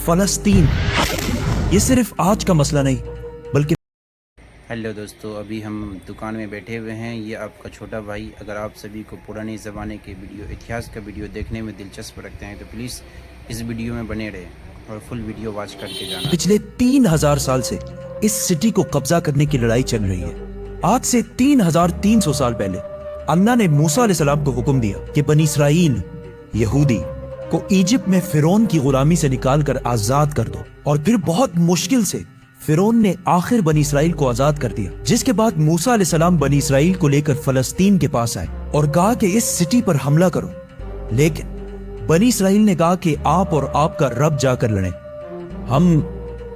فلسطین یہ صرف آج کا مسئلہ نہیں بلکہ ہیلو دوستو، ابھی ہم دکان میں بیٹھے ہوئے ہیں. یہ آپ کا چھوٹا بھائی. اگر آپ سبھی کو پرانے زمانے کے ویڈیو، اتہاس کا ویڈیو دیکھنے میں دلچسپ رکھتے ہیں تو پلیز اس ویڈیو میں بنے رہے اور فل ویڈیو واچ کر کے جانا. پچھلے 3000 سال سے اس سٹی کو قبضہ کرنے کی لڑائی چل رہی ہے. آج سے 3300 سال پہلے اللہ نے موسیٰ علیہ السلام کو حکم دیا کہ بنی اسرائیل یہودی کو ایجپٹ میں فرعون کی غلامی سے نکال کر آزاد کر دو، اور پھر بہت مشکل سے فرعون نے آخر بنی اسرائیل کو آزاد کر دیا. جس کے بعد موسیٰ علیہ السلام بنی اسرائیل کو لے کر فلسطین کے پاس آئے اور کہا کہ اس سٹی پر حملہ کرو، لیکن بنی اسرائیل نے کہا کہ آپ اور آپ کا رب جا کر لڑیں، ہم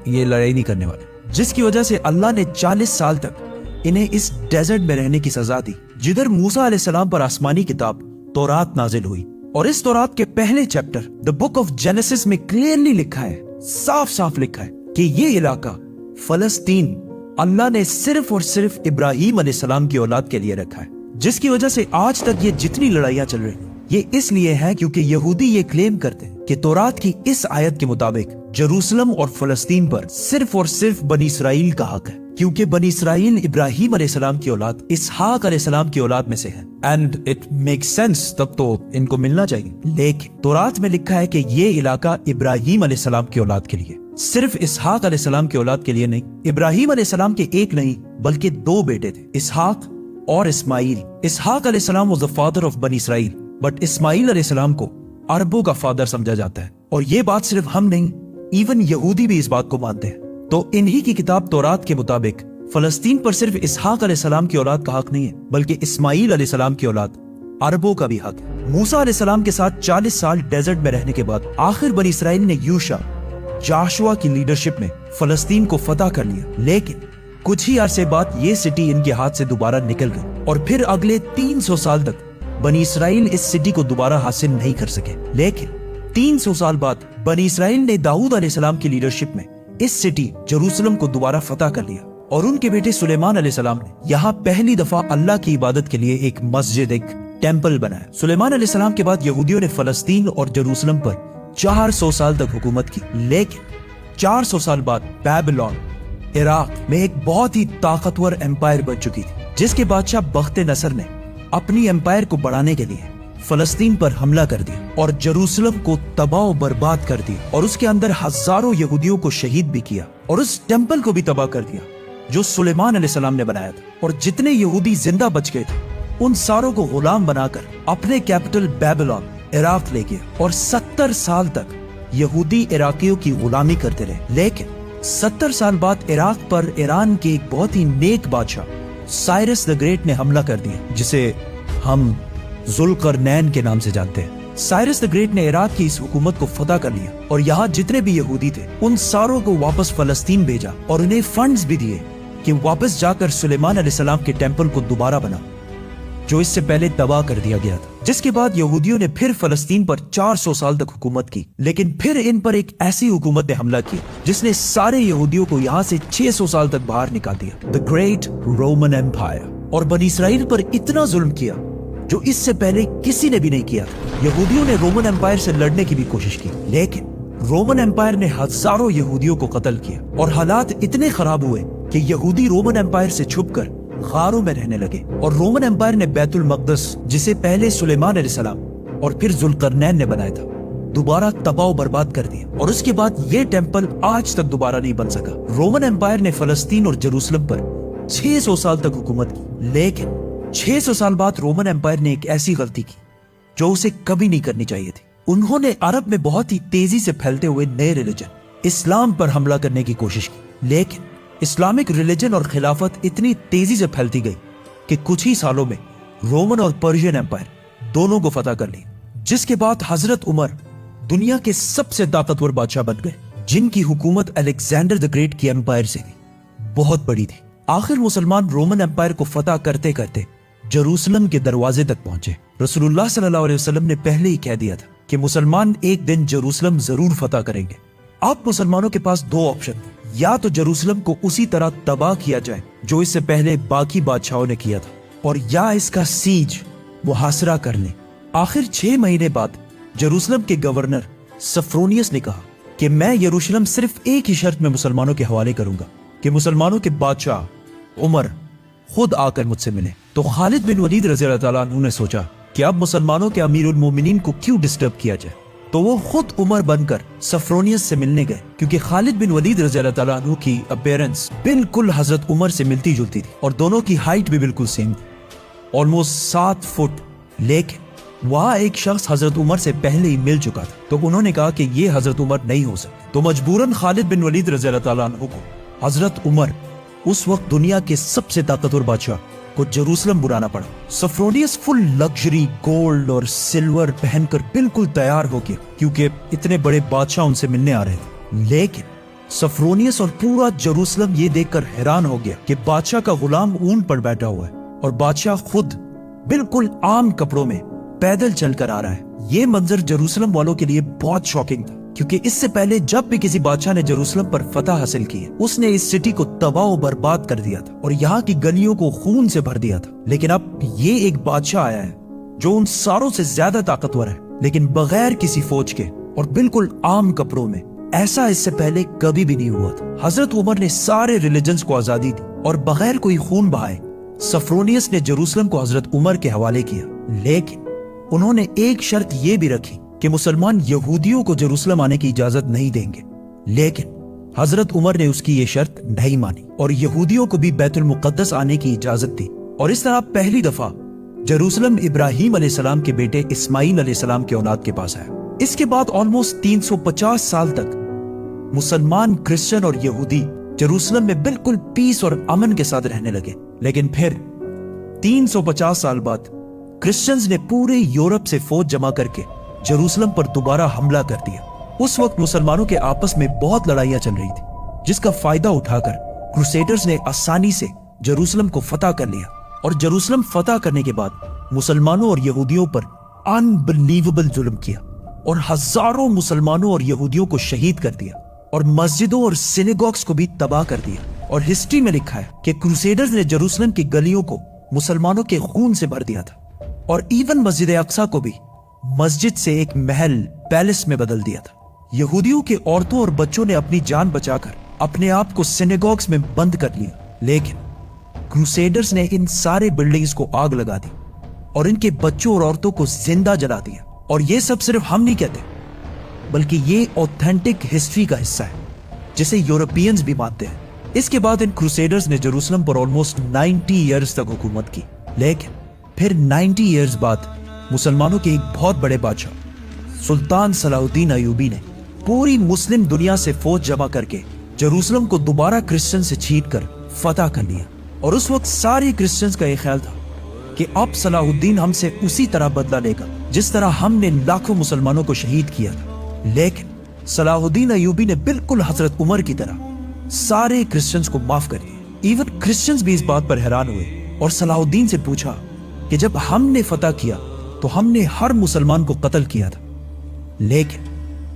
یہ لڑائی نہیں کرنے والے. جس کی وجہ سے اللہ نے 40 سال تک انہیں اس ڈیزرٹ میں رہنے کی سزا دی، جدھر موسیٰ علیہ السلام پر آسمانی کتاب تورات نازل ہوئی. اور اس تورات کے پہلے chapter the book of Genesis میں کلیئرلی لکھا ہے، صاف صاف لکھا ہے کہ یہ علاقہ فلسطین اللہ نے صرف اور صرف ابراہیم علیہ السلام کی اولاد کے لیے رکھا ہے. جس کی وجہ سے آج تک یہ جتنی لڑائیاں چل رہی ہیں یہ اس لیے ہے کیونکہ یہودی یہ کلیم کرتے ہیں کہ تورات کی اس آیت کے مطابق جروسلم اور فلسطین پر صرف اور صرف بنی اسرائیل کا حق ہے، کیونکہ بنی اسرائیل ابراہیم علیہ السلام کی اولاد اسحاق علیہ السلام کی اولاد میں سے ہے. اینڈ اٹ میک سینس، تب تو ان کو ملنا چاہیے. لیکن تورات میں لکھا ہے کہ یہ علاقہ ابراہیم علیہ السلام کی اولاد کے لیے، صرف اسحاق علیہ السلام کی اولاد کے لیے نہیں. ابراہیم علیہ السلام کے ایک نہیں بلکہ 2 بیٹے تھے، اسحاق اور اسماعیل. اسحاق علیہ السلام was the father of بنی اسرائیل، بٹ اسماعیل علیہ السلام کو عربوں کا فادر سمجھا جاتا ہے. اور یہ بات صرف ہم نہیں، ایون یہودی بھی اس بات کو مانتے ہیں. تو انہی کی کتاب تورات کے مطابق فلسطین پر صرف اسحاق علیہ السلام کی اولاد کا حق نہیں ہے بلکہ اسماعیل علیہ السلام کی اولاد عربوں کا بھی حق ہے. موسیٰ علیہ السلام کے ساتھ 40 سال ڈیزرٹ میں رہنے کے بعد آخر بنی اسرائیل نے یوشع جاشوا کی لیڈرشپ میں فلسطین کو فتح کر لیا. لیکن کچھ ہی عرصے بعد یہ سٹی ان کے ہاتھ سے دوبارہ نکل گئی، اور پھر اگلے 300 سال تک بنی اسرائیل اس سٹی کو دوبارہ حاصل نہیں کر سکے. لیکن 300 سال بعد بنی اسرائیل نے داؤد علیہ السلام کی لیڈرشپ میں اس سٹی جروسلم کو دوبارہ فتح کر لیا، اور ان کے بیٹے سلیمان علیہ السلام نے یہاں پہلی دفعہ اللہ کی عبادت کے لیے ایک مسجد، ایک ٹیمپل بنایا. سلیمان علیہ السلام کے بعد یہودیوں نے فلسطین اور جروسلم پر 400 سال تک حکومت کی. لیکن 400 سال بعد بیبلون عراق میں ایک بہت ہی طاقتور امپائر بن چکی تھی، جس کے بادشاہ بخت نصر نے اپنی امپائر کو بڑھانے کے لیے فلسطین پر حملہ کر دیا اور جروسلم کو تباہ و برباد کر دیا، اور اس کے اندر ہزاروں یہودیوں کو شہید بھی کیا، اور اس ٹیمپل کو بھی تباہ کر دیا جو سلیمان علیہ السلام نے بنایا تھا. اور جتنے یہودی زندہ بچ گئے تھے ان ساروں کو غلام بنا کر اپنے کیپٹل بیبلون عراق لے گیا، اور 70 سال تک یہودی عراقیوں کی غلامی کرتے رہے. لیکن 70 سال بعد عراق پر ایران کے ایک بہت ہی نیک بادشاہ سائرس دی گریٹ نے حملہ کر دیا، جسے ہم ذوالقرنین کے نام سے جانتے ہیں. سائرس دی گریٹ نے عراق کی اس حکومت کو فتح کر لیا، اور یہاں جتنے بھی یہودی تھے ان ساروں کو واپس فلسطین بھیجا، اور انہیں فنڈز بھی دیے کہ واپس جا کر سلیمان علیہ السلام کے ٹیمپل کو دوبارہ بنا جو اس سے پہلے تباہ کر دیا گیا تھا. جس کے بعد یہودیوں نے پھر فلسطین پر 400 سال تک حکومت کی. لیکن پھر ان پر ایک ایسی حکومت نے حملہ کیا جس نے سارے یہودیوں کو یہاں سے 600 سال تک باہر نکال دیا، The Great Roman Empire. اور بنی اسرائیل پر اتنا ظلم کیا جو اس سے پہلے کسی نے بھی نہیں کیا. یہودیوں نے رومن امپائر سے لڑنے کی بھی کوشش کی، لیکن رومن امپائر نے ہزاروں یہودیوں کو قتل کیا، اور حالات اتنے خراب ہوئے کہ یہودی رومن امپائر سے چھپ کر غاروں میں رہنے لگے. اور رومن امپائر نے بیت المقدس، جسے پہلے سلیمان علیہ السلام اور پھر ذوالقرنین نے بنایا تھا، دوبارہ تباہ و برباد کر دیا، اور اس کے بعد یہ ٹیمپل آج تک دوبارہ نہیں بن سکا. رومن امپائر نے فلسطین اور جروسلم پر 600 سال تک حکومت کی. لیکن 600 سال بعد رومن امپائر نے ایک ایسی غلطی کی جو اسے کبھی نہیں کرنی چاہیے تھی. انہوں نے عرب میں بہت ہی تیزی سے پھیلتے ہوئے نئے ریلیجن اسلام پر حملہ کرنے کی کوشش کی. لیکن اسلامک ریلیجن اور خلافت اتنی تیزی سے پھیلتی گئی کہ کچھ ہی سالوں میں رومن اور پرشین امپائر دونوں کو فتح کر لی. جس کے بعد حضرت عمر دنیا کے سب سے طاقتور بادشاہ بن گئے، جن کی حکومت الیگزینڈر دی گریٹ کی امپائر سے بہت بڑی تھی. آخر مسلمان رومن امپائر کو فتح کرتے کرتے جروسلم کے دروازے تک پہنچے. رسول اللہ صلی اللہ علیہ وسلم نے پہلے ہی کہہ دیا تھا کہ مسلمان ایک دن جروسلم ضرور فتح کریں گے. اب مسلمانوں کے پاس 2 آپشن تھے، یا تو جروسلم کو اسی طرح تباہ کیا جائے جو اس سے پہلے باقی بادشاہوں نے کیا تھا، اور یا اس کا سیج محاصرہ کر لیں. آخر 6 مہینے بعد جروسلم کے گورنر سفرونیس نے کہا کہ میں یروشلم صرف ایک ہی شرط میں مسلمانوں کے حوالے کروں گا کہ مسلمانوں کے بادشاہ عمر خود آ کر مجھ سے ملے۔ تو خالد بن ولید رضی اللہ تعالیٰ عنہ نے سوچا کہ اب مسلمانوں کے امیر المومنین کو کیوں ڈسٹرب کیا جائے، تو وہ خود عمر بن کر سفرونیس سے ملنے گئے، کیونکہ خالد بن ولید رضی اللہ تعالیٰ عنہ کی اپیرنس بالکل حضرت عمر سے ملتی جلتی تھی اور دونوں کی ہائٹ بھی بالکل سیم تھی، آلموسٹ 7 فٹ۔ لیکن وہاں ایک شخص حضرت عمر سے پہلے ہی مل چکا تھا، تو انہوں نے کہا کہ یہ حضرت عمر نہیں ہو سکتا، تو مجبوراً خالد بن ولید رضی اللہ تعالیٰ عنہ کو حضرت عمر، اس وقت دنیا کے سب سے طاقتور بادشاہ، کو جروسلم بلانا پڑا۔ سفرونیس فل لگژری گولڈ اور سلور پہن کر بالکل تیار ہو گیا، کیونکہ اتنے بڑے بادشاہ ان سے ملنے آ رہے تھے۔ لیکن سفرونیس اور پورا جروسلم یہ دیکھ کر حیران ہو گیا کہ بادشاہ کا غلام اونٹ پر بیٹھا ہوا ہے اور بادشاہ خود بالکل عام کپڑوں میں پیدل چل کر آ رہا ہے۔ یہ منظر جروسلم والوں کے لیے بہت شاکنگ تھا، کیونکہ اس سے پہلے جب بھی کسی بادشاہ نے جروسلم پر فتح حاصل کی، اس نے اس سٹی کو تباہ و برباد کر دیا تھا اور یہاں کی گلیوں کو خون سے بھر دیا تھا۔ لیکن اب یہ ایک بادشاہ آیا ہے جو ان ساروں سے زیادہ طاقتور ہے، لیکن بغیر کسی فوج کے اور بالکل عام کپڑوں میں۔ ایسا اس سے پہلے کبھی بھی نہیں ہوا تھا۔ حضرت عمر نے سارے ریلیجنز کو آزادی دی اور بغیر کوئی خون بہائے سفرونیس نے جروسلم کو حضرت عمر کے حوالے کیا، لیکن انہوں نے ایک شرط یہ بھی رکھی کہ مسلمان یہودیوں کو جروسلم آنے کی اجازت نہیں دیں گے۔ لیکن حضرت عمر نے اس کی یہ شرط نہیں مانی اور یہودیوں کو بھی بیت المقدس آنے کی اجازت دی، اور اس طرح پہلی دفعہ جروسلم ابراہیم علیہ السلام کے بیٹے اسماعیل علیہ السلام کے اولاد کے پاس آیا۔ اس کے بعد آلموسٹ 350 سال تک مسلمان، کرسچن اور یہودی جروسلم میں بالکل پیس اور امن کے ساتھ رہنے لگے۔ لیکن پھر 350 سال بعد کرسچنز نے پورے یورپ سے فوج جمع کر کے جروسلم پر دوبارہ حملہ کر دیا۔ اس وقت مسلمانوں کے آپس میں بہت لڑائیاں چل رہی تھی، جس کا فائدہ اٹھا کر کروسیڈرز نے آسانی سے جروسلم کو فتح کر لیا، اور جروسلم فتح کرنے کے بعد مسلمانوں اور یہودیوں پر انبلیویبل ظلم کیا اور ہزاروں مسلمانوں اور یہودیوں کو شہید کر دیا، اور مسجدوں اور سینیگوگز کو بھی تباہ کر دیا۔ اور ہسٹری میں لکھا ہے کہ کروسیڈرز نے جروسلم کی گلیوں کو مسلمانوں کے خون سے بھر دیا تھا، اور ایون مسجد اقصی کو بھی مسجد سے ایک محل، پیلس میں بدل دیا تھا۔ یہودیوں کے عورتوں اور بچوں نے اپنی جان بچا کر اپنے آپ کو سینیگوگز میں بند کر لیا، لیکن کروسیڈرز نے ان سارے بلڈنگز کو آگ لگا دی اور ان کے بچوں اور عورتوں کو زندہ جلا دیا۔ اور یہ سب صرف ہم نہیں کہتے، بلکہ یہ اوتھینٹک ہسٹری کا حصہ ہے جسے یورپینز بھی مانتے ہیں۔ اس کے بعد ان کروسیڈرز نے جروسلم پر آلموسٹ 90 ایئرز تک حکومت کی، لیکن پھر 90 ایئرز بعد مسلمانوں کے ایک بہت بڑے بادشاہ سلطان صلاح الدین ایوبی نے پوری مسلم دنیا سے فوج جمع کر کے جروسلم کو دوبارہ کرسچن سے چھین کر فتح کر لیا۔ اور اس وقت سارے کرسچنز کا یہ خیال تھا کہ اب صلاح الدین ہم سے اسی طرح بدلہ لے گا جس طرح ہم نے لاکھوں مسلمانوں کو شہید کیا تھا۔ لیکن صلاح الدین ایوبی نے بالکل حضرت عمر کی طرح سارے کرسچنز کو معاف کر دیا۔ ایون کرسچنز بھی اس بات پر حیران ہوئے اور صلاح الدین سے پوچھا کہ جب ہم نے فتح کیا تو ہم نے ہر مسلمان کو قتل کیا تھا، لیکن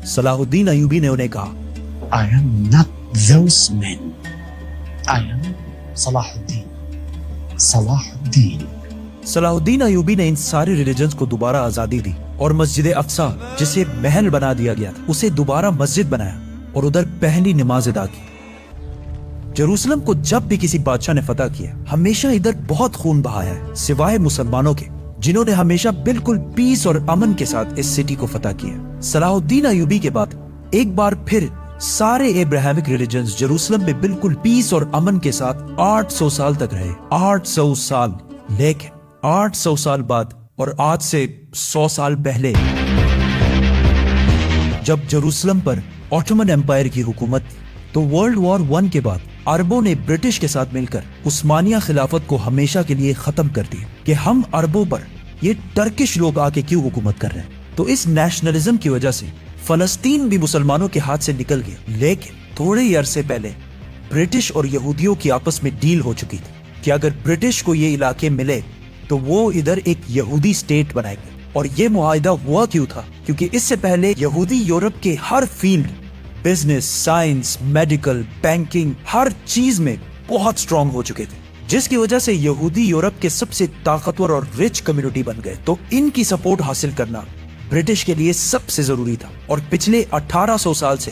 صلاح الدین ایوبی نے انہیں کہا I am not those men. I am Salah Ad-Din. Salah Ad-Din. صلاح الدین ایوبی نے ان سارے ریلیجنز کو دوبارہ آزادی دی اور مسجد اقصی جسے محل بنا دیا گیا تھا اسے دوبارہ مسجد بنایا اور ادھر پہلی نماز ادا کی۔ جروسلم کو جب بھی کسی بادشاہ نے فتح کیا ہمیشہ ادھر بہت خون بہایا ہے، سوائے مسلمانوں کے جنہوں نے ہمیشہ بالکل پیس اور امن کے ساتھ اس سٹی کو فتح کیا۔ صلاح الدین ایوبی کے بعد ایک بار پھر سارے ابراہیمک ریلیجنز جروسلم میں بالکل پیس اور امن کے ساتھ 800 سال تک رہے۔ 800 سال۔ لیکن 800 سال بعد اور آج سے 100 سال پہلے جب جروسلم پر آٹومن ایمپائر کی حکومت تھی تو ورلڈ وار 1 کے بعد عربوں نے برٹش کے ساتھ مل کر عثمانیہ خلافت کو ہمیشہ کے لیے ختم کر دیا کہ ہم عربوں پر یہ ٹرکش لوگ آ کے کیوں حکومت کر رہے ہیں۔ تو اس نیشنلزم کی وجہ سے فلسطین بھی مسلمانوں کے ہاتھ سے نکل گیا۔ لیکن تھوڑے ہی عرصے پہلے برٹش اور یہودیوں کی آپس میں ڈیل ہو چکی تھی کہ اگر برٹش کو یہ علاقے ملے تو وہ ادھر ایک یہودی سٹیٹ بنائے گا۔ اور یہ معاہدہ ہوا کیوں تھا؟ کیونکہ اس سے پہلے یہودی یورپ کے ہر field, business, science, medical, banking, ہر چیز میں بہت سٹرونگ ہو چکے تھے، جس کی وجہ سے یہودی یورپ کے سب سے طاقتور اور رچ کمیونٹی بن گئے۔ تو ان کی سپورٹ حاصل کرنا برٹش کے لیے سب سے ضروری تھا، اور پچھلے 1800 سال سے